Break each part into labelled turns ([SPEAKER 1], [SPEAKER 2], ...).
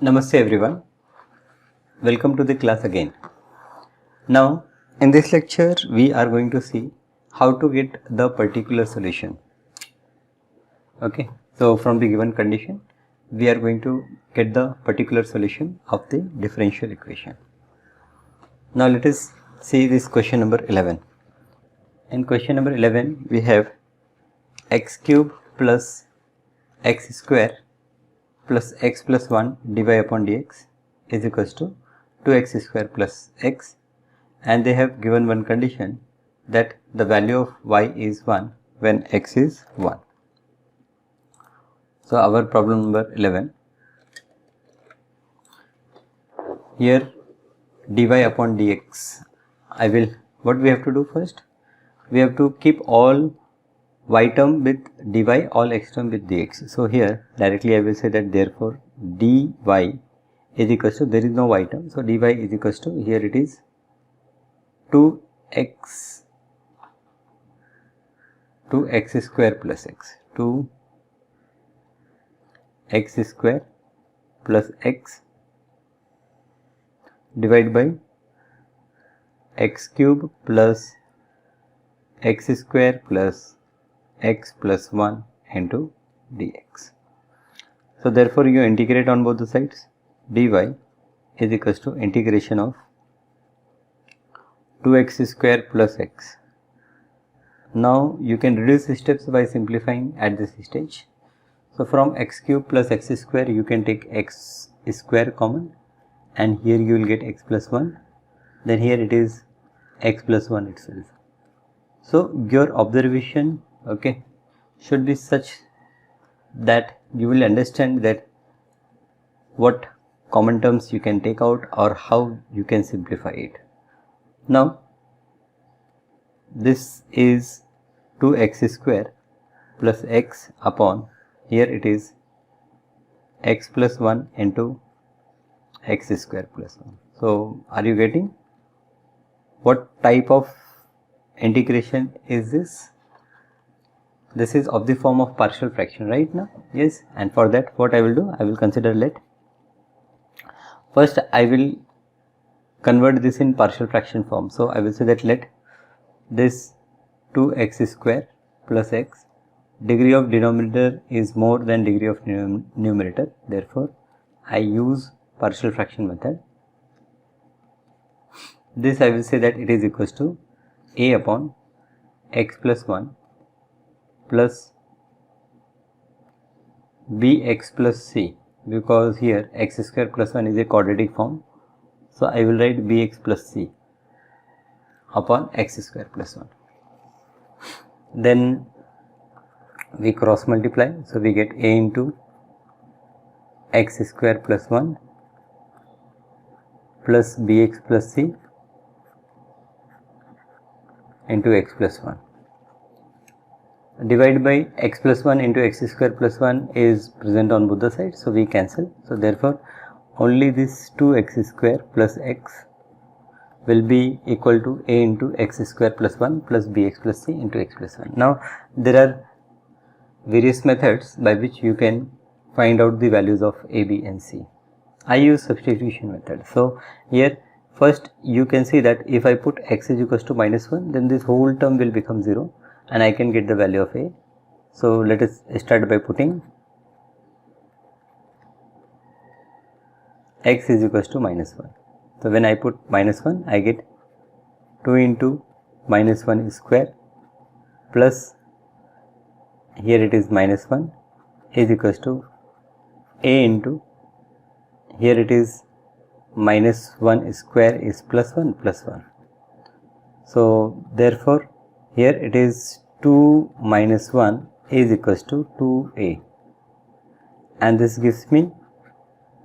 [SPEAKER 1] Namaste everyone, welcome to the class again. Now in this lecture we are going to see how to get the particular solution. Okay, so from the given condition we are going to get the particular solution of the differential equation. Now let us see this question number 11. In question number 11 we have x cube plus x square plus x plus 1 dy upon dx is equals to 2x square plus x, and they have given one condition that the value of y is 1 when x is 1. So our problem number 11, here dy upon dx, what we have to do first, we have to keep all y term with dy, all x term with dx. So here directly I will say that therefore dy is equals to, there is no y term, so dy is equals to, here it is 2x square plus x, 2x square plus x divided by x cube plus x square plus x plus 1 into dx. So therefore you integrate on both the sides, dy is equals to integration of 2x square plus x. Now you can reduce the steps by simplifying at this stage. So from x cube plus x square you can take x square common, and here you will get x plus 1, then here it is x plus 1 itself. So your observation, okay, should be such that you will understand that what common terms you can take out or how you can simplify it. Now this is 2x square plus x upon, here it is x plus 1 into x square plus 1. So are you getting what type of integration is this? This is of the form of partial fraction right now, yes, and for that what I will do, I will consider, let first I will convert this in partial fraction form. So I will say that let this 2x square plus x, degree of denominator is more than degree of numerator, therefore I use partial fraction method. This I will say that it is equals to a upon x plus 1 plus bx plus c, because here x square plus 1 is a quadratic form, so I will write bx plus c upon x square plus 1. Then we cross multiply, so we get a into x square plus 1 plus bx plus c into x plus 1 divided by x plus 1 into x square plus 1 is present on both the sides, so we cancel. So therefore only this 2x square plus x will be equal to a into x square plus 1 plus bx plus c into x plus 1. Now there are various methods by which you can find out the values of a, b and c. I use substitution method. So here first you can see that if I put x is equals to minus 1, then this whole term will become 0 and I can get the value of a. So let us start by putting x is equals to minus 1. So when I put minus 1, I get 2 into minus 1 square plus, here it is minus 1 is equals to a into, here it is minus 1 square is plus 1 plus 1. So therefore here it is 2 minus 1 is equals to 2a, and this gives me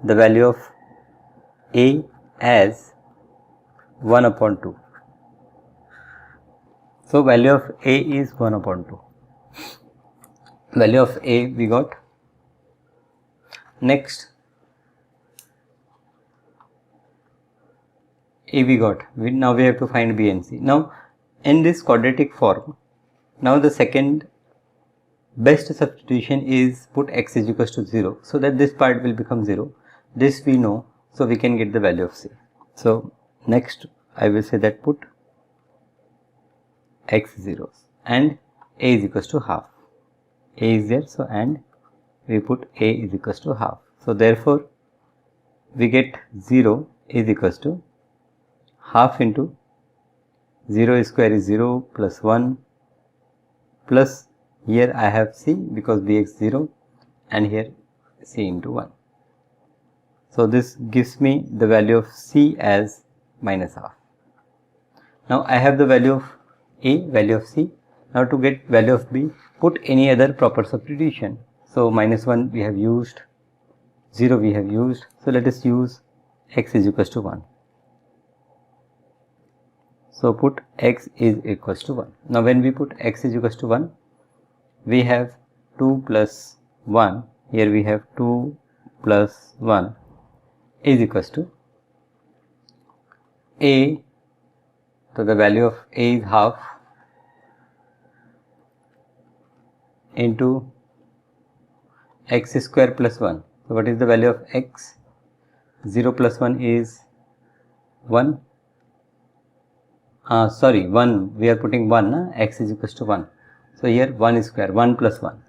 [SPEAKER 1] the value of a as 1 upon 2. So value of a is 1 upon 2. Value of a we got. Next a we got. Now we have to find b and c. Now in this quadratic form, now the second best substitution is put x is equals to 0, so that this part will become 0. This we know, so we can get the value of c. So next I will say that put x zeros and a is equals to half. A is there, so and we put a is equals to half. So therefore we get 0 is equals to half into 0 square is 0 plus 1 plus here I have c because bx 0 and here c into 1. So this gives me the value of c as minus half. Now I have the value of a, value of c. Now to get value of b, put any other proper substitution. So minus 1 we have used, 0 we have used. So let us use x is equals to 1. So put x is equals to 1. Now when we put x is equals to 1, we have 2 plus 1. Here we have 2 plus 1 is equals to a. So the value of a is half into x square plus 1. So what is the value of x? 0 plus 1 is 1. 1, we are putting 1, x is equals to 1. So here 1 square, 1 plus 1,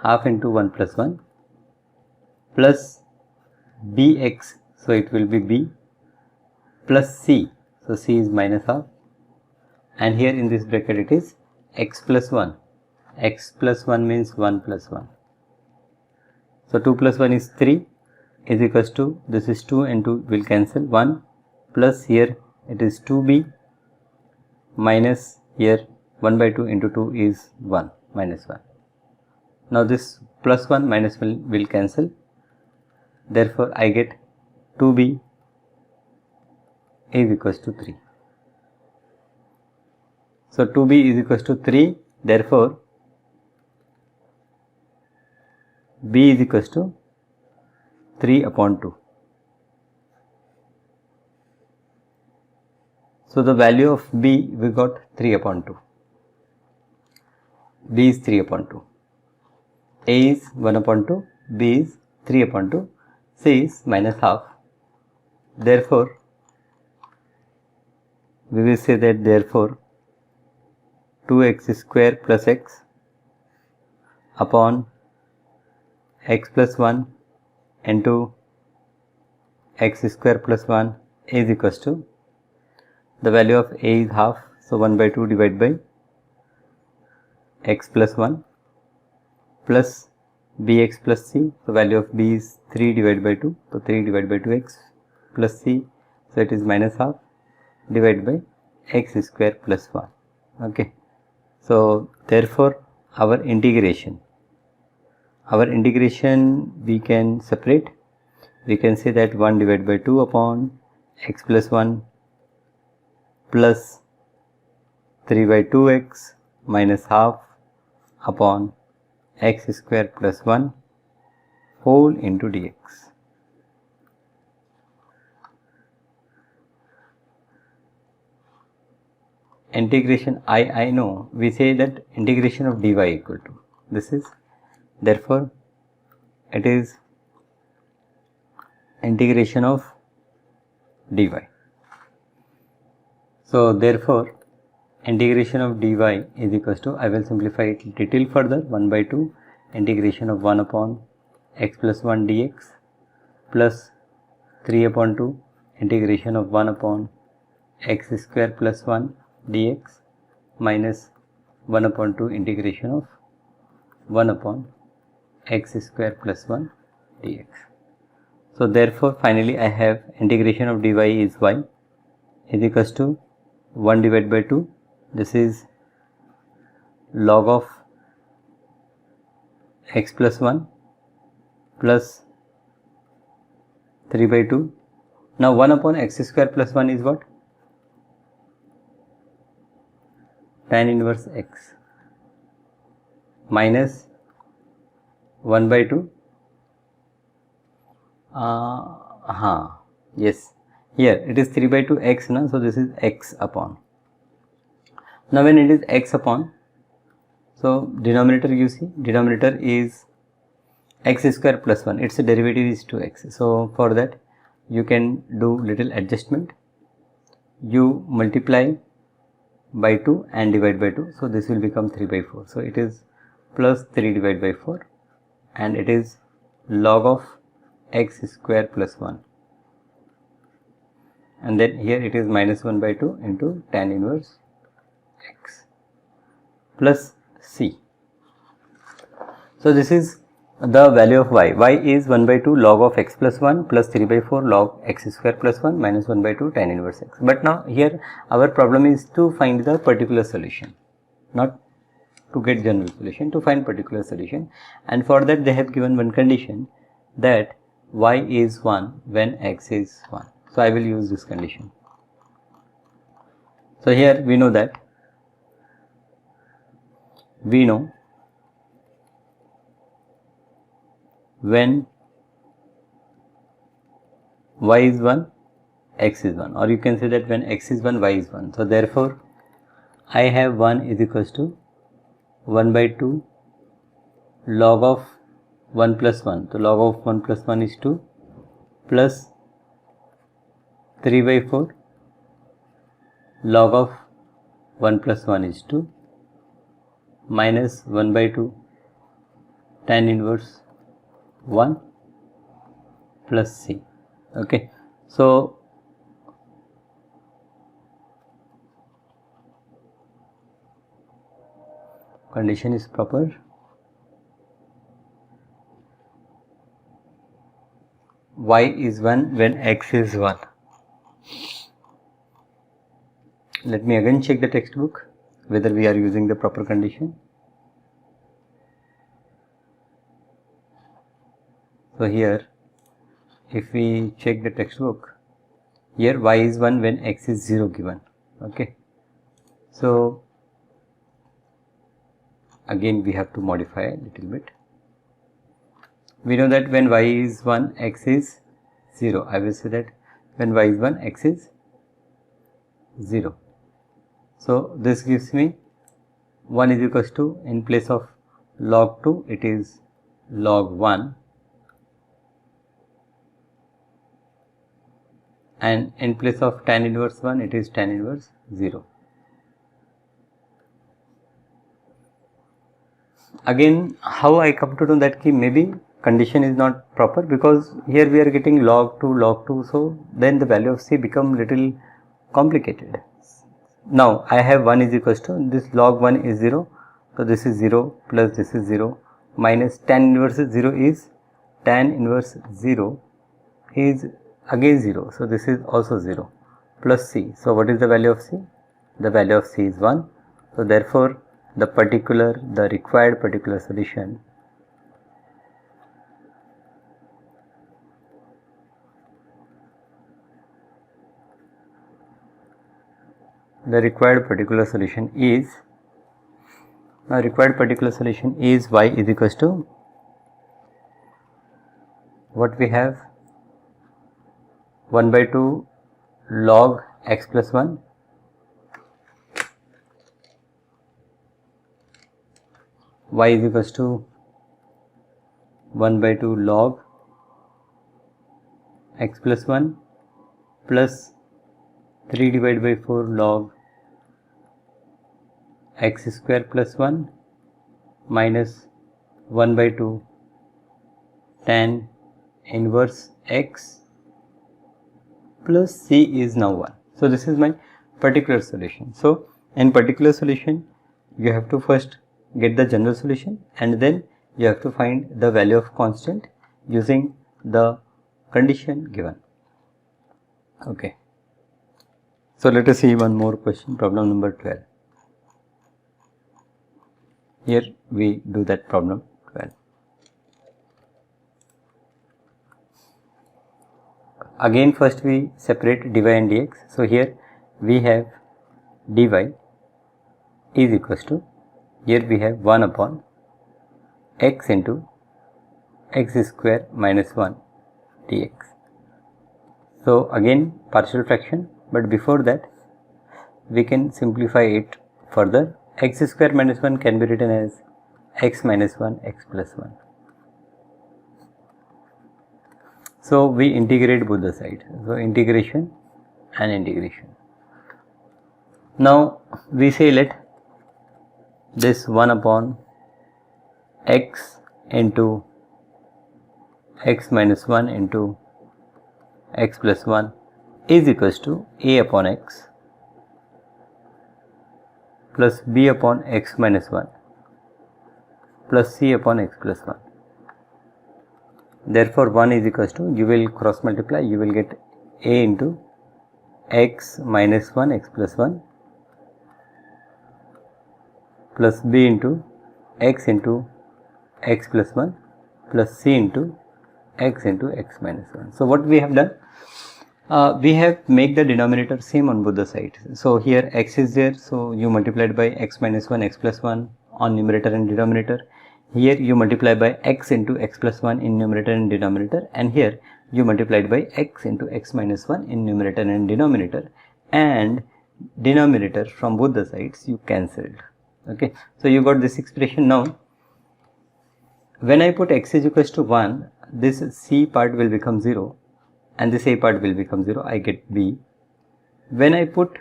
[SPEAKER 1] half into 1 plus 1 plus bx, so it will be b plus c, so c is minus half, and here in this bracket it is x plus 1, x plus 1 means 1 plus 1. So 2 plus 1 is 3 is equals to, this is 2 and 2 will cancel, 1 plus here it is 2b minus here 1 by 2 into 2 is 1 minus 1. Now this plus 1 minus 1 will cancel, therefore I get 2b is equals to 3. So 2b is equals to 3, therefore b is equals to 3 upon 2. So the value of b we got 3 upon 2. B is 3 upon 2. A is 1 upon 2. B is 3 upon 2. C is minus half. Therefore, we will say that therefore 2x square plus x upon x plus 1 into x square plus 1 is equals to, the value of a is half, so 1 by 2 divided by x plus 1 plus bx plus c, so value of b is 3 divided by 2, so 3 divided by 2x plus c, so it is minus half divided by x square plus 1. Okay. So therefore our integration we can separate. We can say that 1 divided by 2 upon x plus 1 plus 3 by 2x minus half upon x square plus 1 whole into dx. Integration I know, we say that integration of dy equal to, this is, therefore it is integration of dy. So therefore integration of dy is equals to, I will simplify it little further, 1 by 2 integration of 1 upon x plus 1 dx plus 3 upon 2 integration of 1 upon x square plus 1 dx minus 1 upon 2 integration of 1 upon x square plus 1 dx. So therefore finally I have integration of dy is y is equals to 1 divided by 2, this is log of x plus 1 plus 3 by 2. Now 1 upon x square plus 1 is what? Tan inverse x minus 1 by 2. Yes, here it is 3 by 2 x, na? So this is x upon. Now when it is x upon, so denominator, you see, denominator is x square plus 1, its derivative is 2x. So for that you can do little adjustment. You multiply by 2 and divide by 2, so this will become 3 by 4. So it is plus 3 divided by 4, and it is log of x square plus 1, and then here it is minus 1 by 2 into tan inverse x plus c. So this is the value of y. Y is 1 by 2 log of x plus 1 plus 3 by 4 log x square plus 1 minus 1 by 2 tan inverse x. But now here our problem is to find the particular solution, not to get general solution, to find particular solution, and for that they have given one condition, that y is 1 when x is 1. So I will use this condition. So here we know that when y is 1, x is 1, or you can say that when x is 1, y is 1. So therefore I have 1 is equals to 1 by 2 log of 1 plus 1. So log of 1 plus 1 is 2 plus 3 by 4 log of 1 plus 1 is 2 minus 1 by 2 tan inverse 1 plus c. Okay, so condition is proper. Y is 1 when x is 1. Let me again check the textbook whether we are using the proper condition. So here if we check the textbook, here y is 1 when x is 0 given. Okay, so again we have to modify a little bit. We know that when y is 1, x is 0. I will say that when y is 1, x is 0. So this gives me 1 is equals to, in place of log 2 it is log 1, and in place of tan inverse 1 it is tan inverse 0. Again, how I come to know that maybe condition is not proper, because here we are getting log 2, so then the value of c become little complicated. Now I have 1 is equals to, this log 1 is 0, so this is 0 plus this is 0 minus tan inverse 0 is tan inverse 0 is again 0, so this is also 0 plus c. So what is the value of c? The value of c is 1. So therefore the required particular solution is y is equals to, what we have, 1 by 2 log x plus 1 y is equals to 1 by 2 log x plus 1 plus 3 divided by 4 log x square plus 1 minus 1 by 2 tan inverse x plus c is now 1. So this is my particular solution. So in particular solution you have to first get the general solution, and then you have to find the value of constant using the condition given. Okay, so let us see one more question, problem number 12. Here we do that problem 12. Again first we separate dy and dx. So here we have dy is equals to, here we have 1 upon x into x square minus 1 dx. So again partial fraction, but before that we can simplify it further. X square minus 1 can be written as x minus 1 x plus 1. So we integrate both the sides. So integration and integration. Now we say let this 1 upon x into x minus 1 into x plus 1 is equals to a upon x plus b upon x minus 1 plus c upon x plus 1. Therefore 1 is equals to, you will cross multiply, you will get a into x minus 1 x plus 1 plus b into x plus 1 plus c into x minus 1. So what we have done, we have make the denominator same on both the sides. So here x is there, so you multiplied by x minus 1 x plus 1 on numerator and denominator. Here you multiply by x into x plus 1 in numerator and denominator, and here you multiplied by x into x minus 1 in numerator and denominator, and denominator from both the sides you cancelled. Okay, so you got this expression. Now when I put x is equals to 1, this c part will become 0 and this a part will become 0, I get b. When I put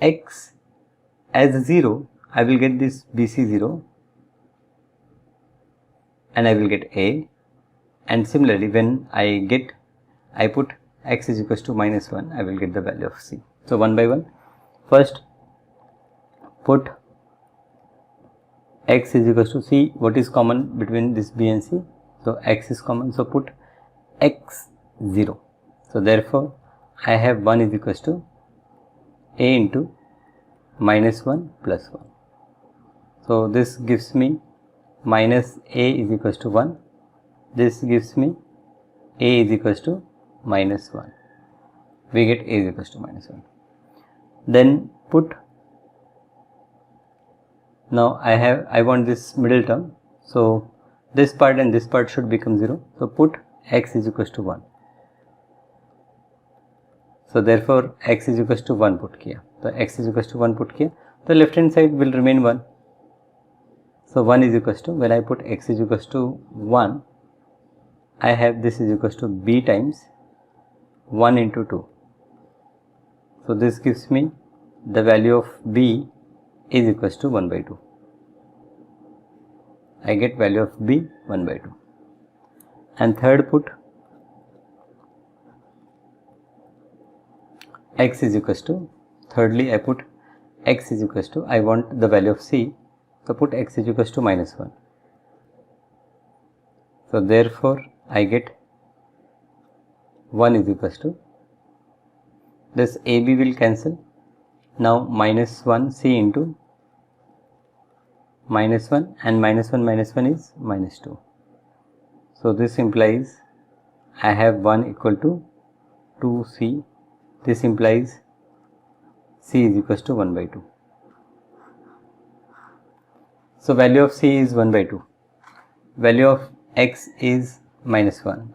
[SPEAKER 1] x as 0, I will get this bc 0 and I will get a, and similarly when I put x is equals to minus 1, I will get the value of c. So one by one, first put x is equals to c. What is common between this b and c? So x is common, so put x 0. So therefore I have 1 is equals to a into minus 1 plus 1. So this gives me minus a is equals to 1. This gives me a is equals to minus 1. We get a is equals to minus 1. Then put, now I want this middle term. So this part and this part should become 0. So put x is equals to 1. So therefore x is equals to 1 put किया. So x is equals to 1 put किया. The left hand side will remain 1. So 1 is equals to, when I put x is equals to 1, I have this is equals to b times 1 into 2. So this gives me the value of b is equals to 1 by 2. I get value of b 1 by 2. And third put x is equals to, thirdly I put x is equals to, I want the value of c, so put x is equals to minus 1. So therefore I get 1 is equals to, this ab will cancel. Now minus 1 c into minus 1, and minus 1 is minus 2. So this implies I have 1 equal to 2c. This implies c is equals to 1 by 2. So value of c is 1 by 2. Value of x is minus 1.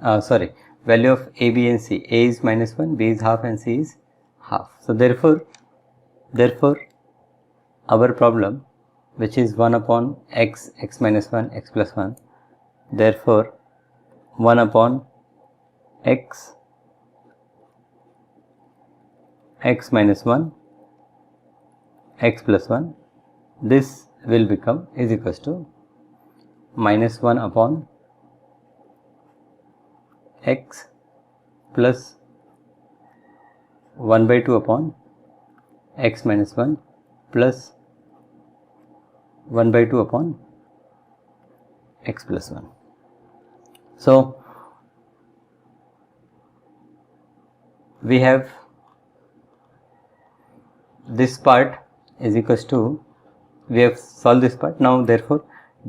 [SPEAKER 1] Value of a, b and c. A is minus 1, b is half and c is half. So therefore our problem, which is 1 upon x, x minus 1, x plus 1. Therefore 1 upon x, x minus 1, x plus 1, this will become is equals to minus 1 upon x plus 1 by 2 upon x minus 1 plus 1 by 2 upon x plus 1. So we have this part is equals to, we have solved this part. Now therefore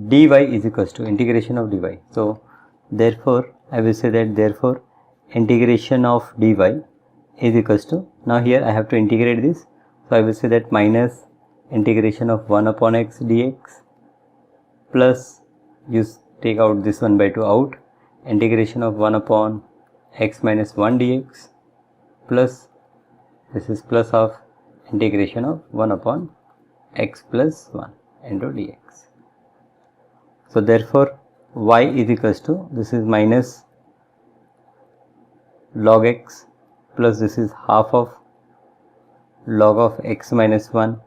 [SPEAKER 1] dy is equals to integration of dy. So therefore I will say that therefore integration of dy is equals to, now here I have to integrate this. So I will say that minus integration of 1 upon x dx plus, you take out this 1 by 2 out, integration of 1 upon x minus 1 dx plus, this is plus of integration of 1 upon x plus 1 into dx. So therefore y is equals to, this is minus log x plus this is half of log of x minus 1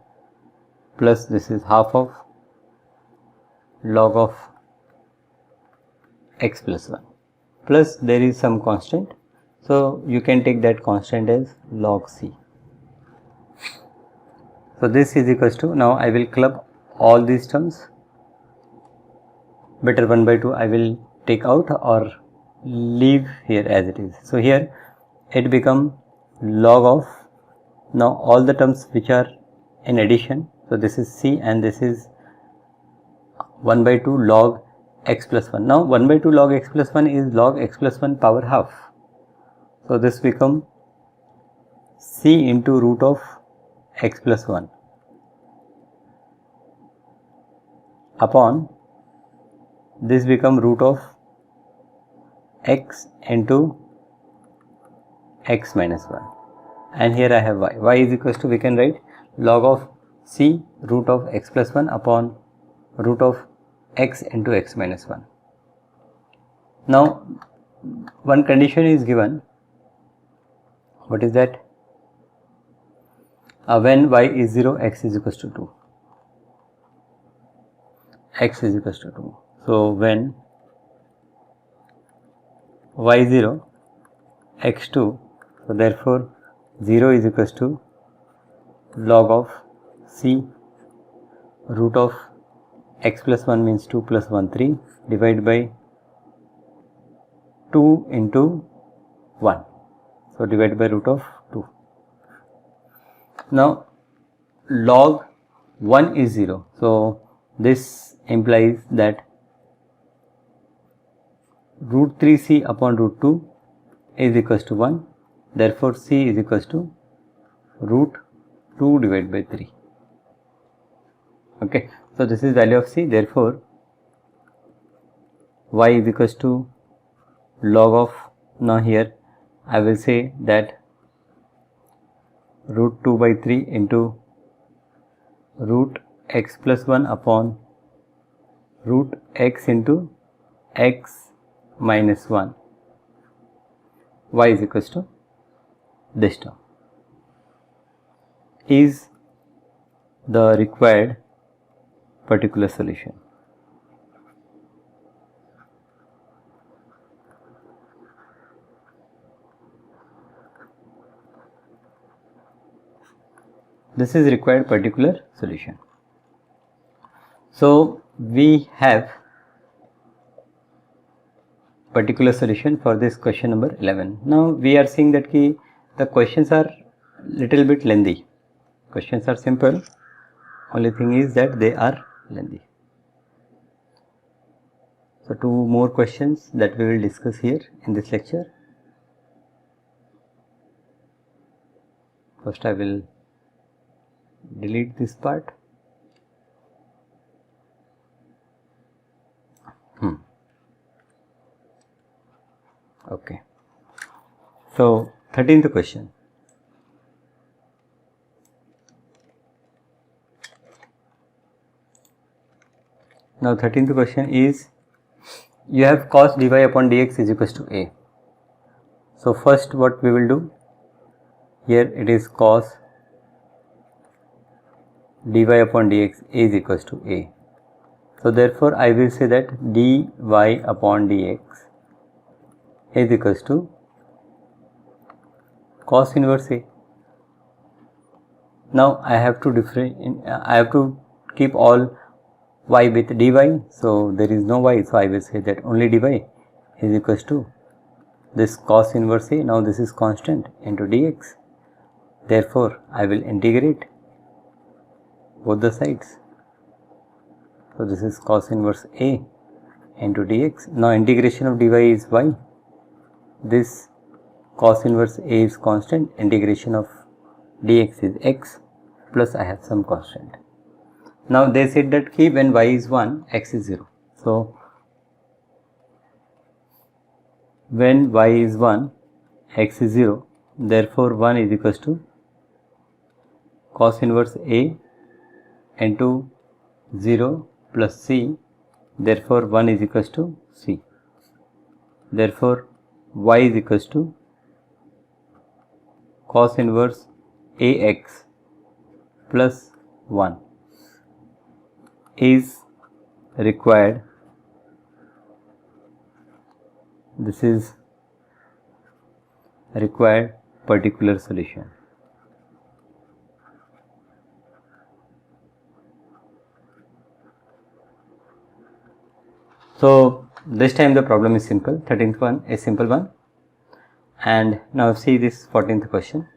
[SPEAKER 1] plus this is half of log of x plus 1 plus there is some constant, so you can take that constant as log c. So this is equals to, now I will club all these terms, better 1 by 2 I will take out or leave here as it is. So here it become log of, now all the terms which are in addition, so this is c and this is 1 by 2 log x plus 1. Now 1 by 2 log x plus 1 is log x plus 1 power half. So this become c into root of x plus 1 upon this become root of x into x minus 1, and here I have y. Y is equals to, we can write log of c root of x plus 1 upon root of x into x minus 1. Now one condition is given. What is that? When y is 0, x is equals to 2. X is equals to 2. So when y 0, x 2, so therefore 0 is equals to log of c root of x plus 1 means 2 plus 1 3 divided by 2 into 1. So divided by root of 2. Now log 1 is 0. So this implies that root 3c upon root 2 is equals to 1. Therefore c is equals to root 2 divided by 3. Okay. So this is value of c. Therefore y is equals to log of, now here I will say that root 2 by 3 into root x plus 1 upon root x into x minus 1, y is equals to this term, is the required particular solution. This is required particular solution. So we have particular solution for this question number 11. Now we are seeing that the questions are little bit lengthy. Questions are simple, only thing is that they are lengthy. So 2 more questions that we will discuss here in this lecture. First I will delete this part. Okay. So 13th question. Now 13th question is, you have cos dy upon dx is equals to a. So first what we will do, here it is cos dy upon dx is equals to a. So therefore I will say that dy upon dx is equals to cos inverse a. Now I have to keep all y with dy, so there is no y, so I will say that only dy is equals to this cos inverse a. Now this is constant into dx, therefore I will integrate both the sides. So this is cos inverse a into dx. Now integration of dy is y, this cos inverse a is constant, integration of dx is x, plus I have some constant. Now they said that when y is 1, x is 0. So when y is 1, x is 0, therefore 1 is equals to cos inverse a into 0 plus c, therefore 1 is equals to c. Therefore y is equals to cos inverse ax plus 1 is required. This is required particular solution. So this time the problem is simple. 13th one is simple one. And now see this 14th question.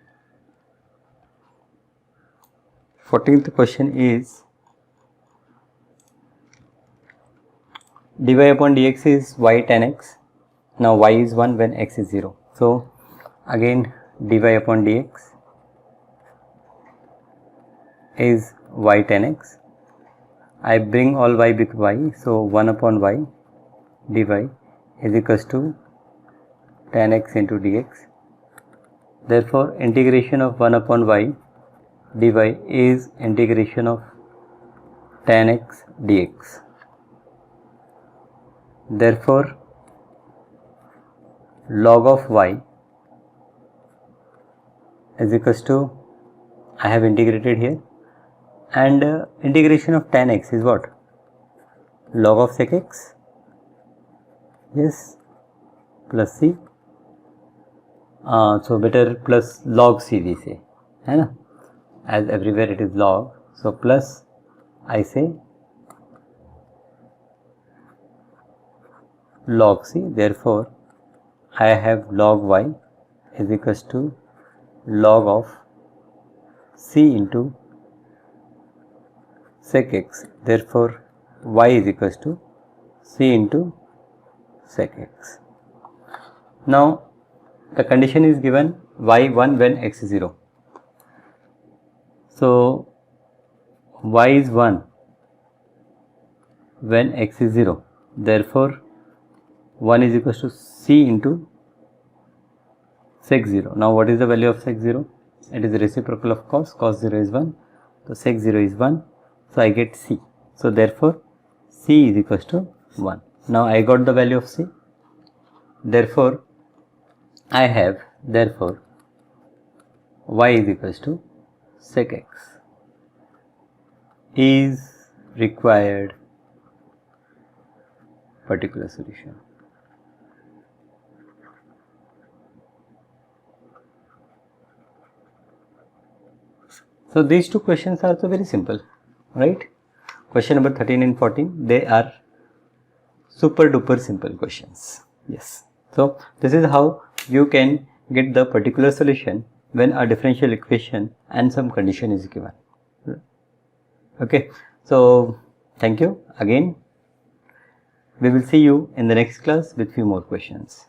[SPEAKER 1] 14th question is dy upon dx is y tan x. Now y is 1 when x is 0. So again dy upon dx is y tan x. I bring all y with y. So 1 upon y dy is equals to tan x into dx. Therefore integration of 1 upon y dy is integration of tan x dx. Therefore log of y is equals to, I have integrated here, and integration of tan x is what? Log of sec x, yes, plus c. So better plus log c we say, है ना, as everywhere it is log. So plus I say log c. Therefore I have log y is equals to log of c into sec x. Therefore y is equals to c into sec x. Now the condition is given y 1 when x is 0. So y is 1 when x is 0. Therefore 1 is equals to c into sec 0. Now what is the value of sec 0? It is the reciprocal of cos. Cos 0 is 1. So sec 0 is 1. So I get c. So therefore c is equals to 1. Now I got the value of c. Therefore I have, therefore y is equals to sec x is required particular solution. So these two questions are also very simple, right? Question number 13 and 14, they are super duper simple questions. Yes. So this is how you can get the particular solution when a differential equation and some condition is given. Okay. So thank you again. We will see you in the next class with few more questions.